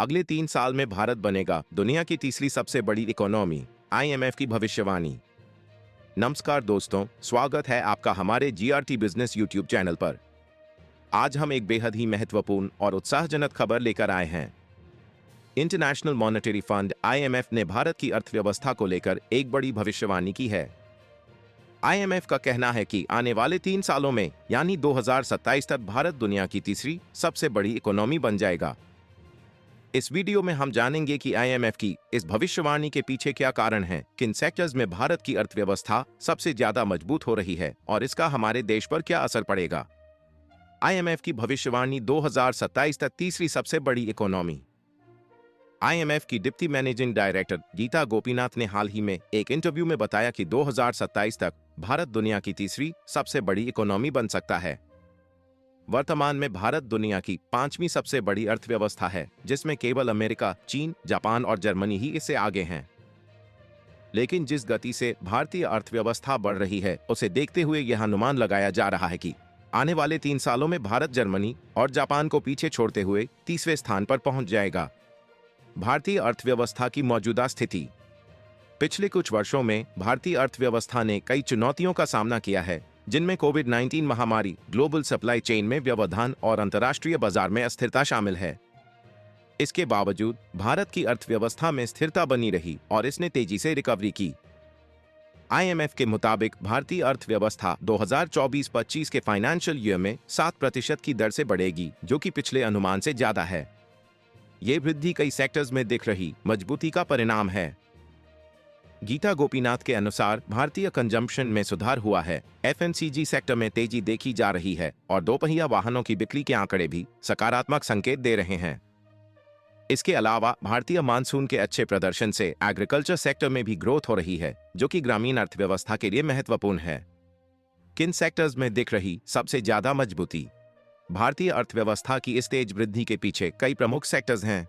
अगले 3 साल में भारत बनेगा दुनिया की तीसरी सबसे बड़ी इकोनॉमी, आईएमएफ की भविष्यवाणी। नमस्कार दोस्तों, स्वागत है आपका हमारे जीआरटी बिजनेस यूट्यूब चैनल पर। आज हम एक बेहद ही महत्वपूर्ण और उत्साहजनक खबर लेकर आए हैं। इंटरनेशनल मॉनेटरी फंड आईएमएफ ने भारत की अर्थव्यवस्था को लेकर एक बड़ी भविष्यवाणी की है। आईएमएफ का कहना है कि आने वाले 3 सालों में यानी 2027 तक भारत दुनिया की तीसरी सबसे बड़ी इकोनॉमी बन जाएगा। इस वीडियो में हम जानेंगे कि आईएमएफ की इस भविष्यवाणी के पीछे क्या कारण है, किन सेक्टर्स में भारत की अर्थव्यवस्था सबसे ज्यादा मजबूत हो रही है और इसका हमारे देश पर क्या असर पड़ेगा। आईएमएफ की भविष्यवाणी 2027 तक तीसरी सबसे बड़ी इकोनॉमी। आईएमएफ की deputy managing director Geeta Gopinath ने हाल ही में एक इंटरव्यू में बताया कि 2027 तक भारत दुनिया की तीसरी सबसे बड़ी इकोनॉमी बन सकता है। वर्तमान में भारत दुनिया की 5वीं सबसे बड़ी अर्थव्यवस्था है, जिसमें केवल अमेरिका, चीन, जापान और जर्मनी ही इससे आगे हैं। लेकिन जिस गति से भारतीय अर्थव्यवस्था बढ़ रही है, उसे देखते हुए यह अनुमान लगाया जा रहा है कि आने वाले 3 सालों में भारत जर्मनी और जापान को पीछे छोड़ते हुए तीसरे स्थान पर पहुंच जाएगा। भारतीय अर्थव्यवस्था की मौजूदा स्थिति। पिछले कुछ वर्षों में भारतीय अर्थव्यवस्था ने कई चुनौतियों का सामना किया है, जिनमें कोविड-19 महामारी, ग्लोबल सप्लाई चेन में व्यवधान और अंतर्राष्ट्रीय बाजार में अस्थिरता शामिल है। इसके बावजूद भारत की अर्थव्यवस्था में स्थिरता बनी रही और इसने तेजी से रिकवरी की। आईएमएफ के मुताबिक भारतीय अर्थव्यवस्था 2024-25 के फाइनेंशियल ईयर में 7% की दर से बढ़ेगी, जो कि पिछले अनुमान से ज्यादा है। ये वृद्धि कई सेक्टर्स में दिख रही मजबूती का परिणाम है। गीता गोपीनाथ के अनुसार भारतीय कंजम्पशन में सुधार हुआ है, एफएमसीजी सेक्टर में तेजी देखी जा रही है और दोपहिया वाहनों की बिक्री के आंकड़े भी सकारात्मक संकेत दे रहे हैं। इसके अलावा भारतीय मानसून के अच्छे प्रदर्शन से एग्रीकल्चर सेक्टर में भी ग्रोथ हो रही है, जो कि ग्रामीण अर्थव्यवस्था के लिए महत्वपूर्ण है। किन सेक्टर्स में दिख रही सबसे ज्यादा मजबूती? भारतीय अर्थव्यवस्था की इस तेज वृद्धि के पीछे कई प्रमुख सेक्टर्स हैं।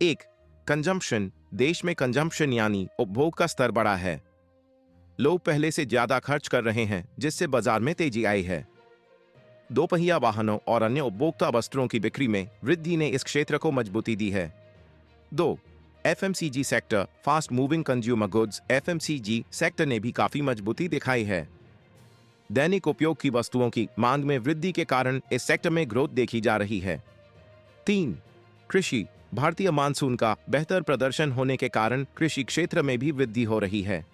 1. कंजम्पशन। देश में कंजम्पशन यानी उपभोग का स्तर बढ़ा है। लोग पहले से ज्यादा खर्च कर रहे हैं, जिससे बाजार में तेजी आई है। दोपहिया वाहनों और अन्य उपभोक्ता वस्त्रों की बिक्री में वृद्धि ने इस क्षेत्र को मजबूती दी है। 2. FMCG sector. Fast moving consumer goods FMCG sector ने भी काफी मजबूती दिखाई है। दैनिक उपयोग की वस्तुओं की मांग में वृद्धि के कारण इस सेक्टर में ग्रोथ देखी जा रही है। 3. कृषि। भारतीय मानसून का बेहतर प्रदर्शन होने के कारण कृषि क्षेत्र में भी वृद्धि हो रही है।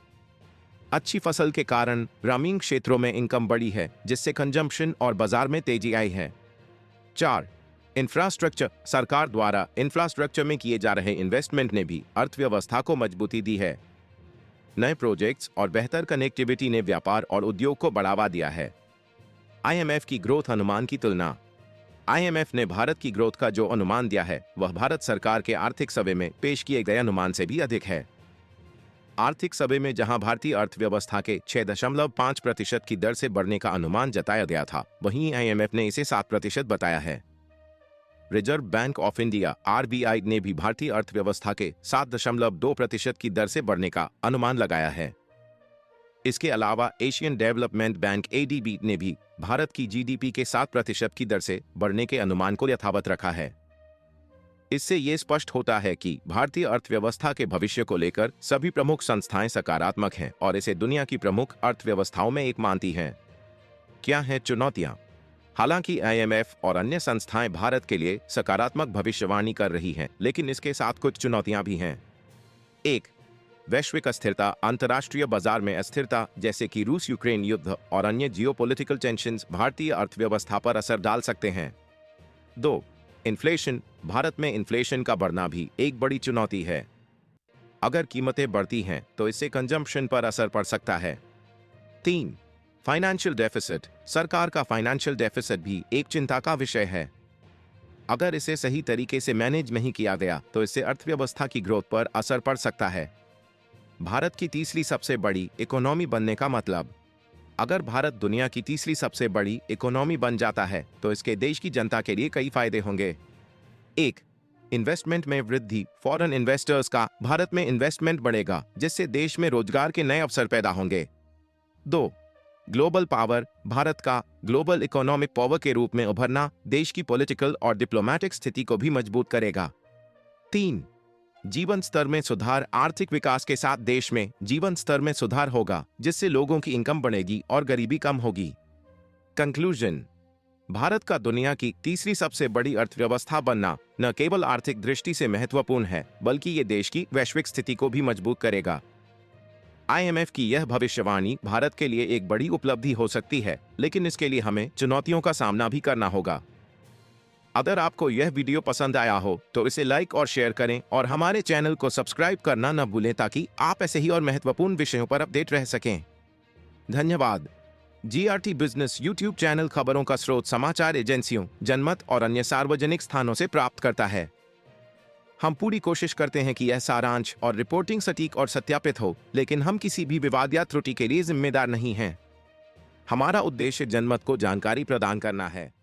अच्छी फसल के कारण ग्रामीण क्षेत्रों में इनकम बढ़ी है, जिससे कंजम्पशन और बाजार में तेजी आई है। 4. इंफ्रास्ट्रक्चर। सरकार द्वारा इंफ्रास्ट्रक्चर में किए जा रहे इन्वेस्टमेंट ने भी अर्थव्यवस्था को मजबूती दी है। नए प्रोजेक्ट्स और बेहतर कनेक्टिविटी ने व्यापार और उद्योग को बढ़ावा दिया है। आईएमएफ की ग्रोथ अनुमान की तुलना। आईएमएफ ने भारत की ग्रोथ का जो अनुमान दिया है, वह भारत सरकार के आर्थिक सर्वे में पेश किए गए अनुमान से भी अधिक है। आर्थिक सर्वे में जहां भारतीय अर्थव्यवस्था के 6.5% की दर से बढ़ने का अनुमान जताया गया था, वहीं आईएमएफ ने इसे 7% बताया है। Reserve bank of India RBI ने भी भारतीय अर्थव्यवस्था के 7.2% की दर से बढ़ने का अनुमान लगाया है। इसके अलावा एशियन डेवलपमेंट बैंक एडीबी ने भी भारत की जीडीपी के 7% की दर से बढ़ने के अनुमान को यथावत रखा है। इससे यह स्पष्ट होता है कि भारतीय अर्थव्यवस्था के भविष्य को लेकर सभी प्रमुख संस्थाएं सकारात्मक हैं और इसे दुनिया की प्रमुख अर्थव्यवस्थाओं में एक मानती हैं। क्या हैं चुनौतियां? हालांकि आईएमएफ और अन्य संस्थाएं भारत के लिए सकारात्मक भविष्यवाणी कर रही हैं, लेकिन इसके साथ कुछ चुनौतियां भी हैं। 1. वैश्विक अस्थिरता। अंतर्राष्ट्रीय बाजार में अस्थिरता, जैसे कि रूस यूक्रेन युद्ध और अन्य जियोपॉलिटिकल टेंशन्स भारतीय अर्थव्यवस्था पर असर डाल सकते हैं। 2. इन्फ्लेशन। भारत में इन्फ्लेशन का बढ़ना भी एक बड़ी चुनौती है। अगर कीमतें बढ़ती हैं, तो इससे कंजम्पशन पर असर पड़ सकता है। 3. Financial deficit. सरकार का फाइनेंशियल डेफिसिट भी एक चिंता का विषय है। अगर इसे सही तरीके से मैनेज नहीं किया गया, तो इससे अर्थव्यवस्था की ग्रोथ पर असर पड़ सकता है। भारत की तीसरी सबसे बड़ी इकोनॉमी बनने का मतलब। अगर भारत दुनिया की तीसरी सबसे बड़ी इकोनॉमी बन जाता है, तो इसके देश की जनता के लिए कई फायदे होंगे। 1. इन्वेस्टमेंट में वृद्धि। फॉरेन इन्वेस्टर्स का भारत में इन्वेस्टमेंट बढ़ेगा, जिससे देश में रोजगार के नए अवसर पैदा होंगे। 2. Global power. भारत का ग्लोबल इकोनॉमिक पावर के रूप में उभरना देश की पॉलिटिकल और डिप्लोमेटिक स्थिति को भी मजबूत करेगा। 3. जीवन स्तर में सुधार। आर्थिक विकास के साथ देश में जीवन स्तर में सुधार होगा, जिससे लोगों की इनकम बढ़ेगी और गरीबी कम होगी। कंक्लूजन: भारत का दुनिया की तीसरी सबसे बड़ी अर्थव्यवस्था बनना न केवल आर्थिक दृष्टि से महत्वपूर्ण है, बल्कि ये देश की वैश्विक स्थिति को भी मजबूत करेगा। IMF की यह भविष्यवाणी भारत के लिए एक बड़ी उपलब्धि हो सकती है, लेकिन इसके लिए हमें चुनौतियों का सामना भी करना होगा। अगर आपको यह वीडियो पसंद आया हो तो इसे लाइक और शेयर करें और हमारे चैनल को सब्सक्राइब करना न भूलें, ताकि आप ऐसे ही और महत्वपूर्ण विषयों पर अपडेट रह सकें। धन्यवाद। GRT बिजनेस YouTube चैनल खबरों का स्रोत समाचार एजेंसियों, जनमत और अन्य सार्वजनिक स्थानों से प्राप्त करता है। हम पूरी कोशिश करते हैं कि यह सारांश और रिपोर्टिंग सटीक और सत्यापित हो, लेकिन हम किसी भी विवाद या त्रुटि के लिए जिम्मेदार नहीं हैं। हमारा उद्देश्य जनमत को जानकारी प्रदान करना है।